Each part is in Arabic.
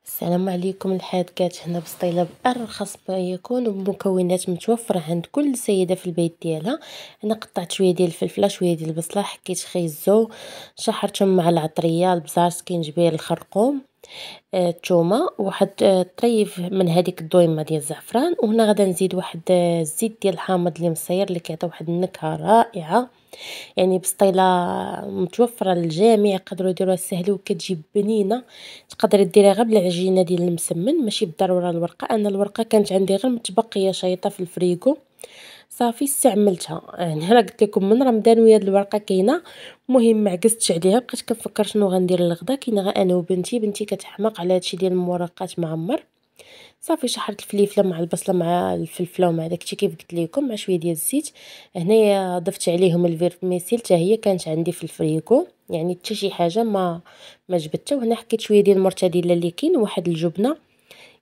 السلام عليكم الحادقات. هنا بسطيله بارخص ما يكون وبمكونات متوفره عند كل سيده في البيت ديالها. انا قطعت شويه ديال الفلفله، شويه ديال البصله، حكيت خيزو، شحرتهم مع العطريه، البزار، سكينجبير، الخرقوم، الثومه، واحد طريف من هذيك الدويمه ديال الزعفران. وهنا غادا نزيد واحد الزيت ديال الحامض اللي مصير اللي كيعطي واحد النكهه رائعه. يعني بسطيله متوفره للجميع، يقدروا يديروها سهله وكتجي بنينه. تقدري ديريها غير بالعجينه ديال المسمن، ماشي بالضروره الورقه. انا الورقه كانت عندي غير متبقيه شايطه في الفريغو، صافي استعملتها. يعني راه قلت لكم من رمضان وهي الورقه كاينه. المهم ما عكزتش عليها، بقيت كنفكر شنو غندير للغدا. كاينه غير انا وبنتي كتحماق على هادشي ديال المورقات معمر. صافي شحرت الفليفله مع البصله مع الفلفله ومع داكشي كيف قلت لكم، مع شويه ديال الزيت. هنايا ضفت عليهم الفيرميسيل، حتى هي كانت عندي في الفريكو، يعني حتى شي حاجه ما جبدتها. وهنا حكيت شويه ديال المرتديلا اللي كاين، واحد الجبنه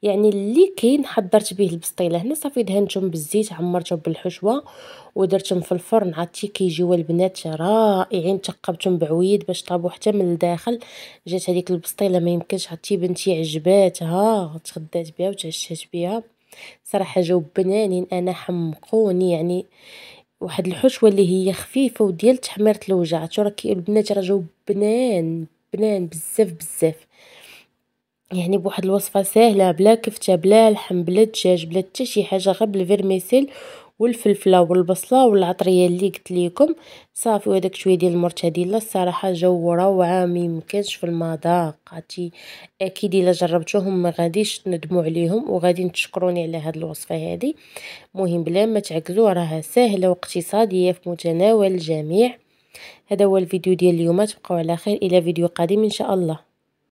يعني اللي كاين حضرت به البسطيله. هنا صافي دهنتهم بالزيت، عمرتهم بالحشوه ودرتهم في الفرن. عرفتي كيجيو البنات رائعين، تقبتهم بعويد باش طابوا حتى من الداخل. جات هذيك البسطيله ما يمكنش، عرفتي بنتي عجباتها، تغدات بها وتعشات بها. صراحه جاو بنانين، انا حمقوني. يعني واحد الحشوه اللي هي خفيفه وديال تحميره الوجع. عرفتوا راه البنات راه جاو بنان بزاف بزاف. يعني بواحد الوصفه ساهله، بلا كفته، بلا لحم، بلا دجاج، بلا حتى شي حاجه، غير بالفيرميسيل والفلفله والبصله والعطريه اللي قلت لكم. صافي وهداك شويه ديال المرتديلا. الصراحه جو روعه ميمكنش في المذاق. عرفتي اكيد الا جربتوهم ما غاديش تندموا عليهم، وغادي تشكروني على هاد الوصفه هذه. مهم بلا ما تعكزوا، راها ساهله واقتصاديه في متناول الجميع. هذا هو الفيديو ديال اليوم، تبقوا على خير، الى فيديو قادم ان شاء الله.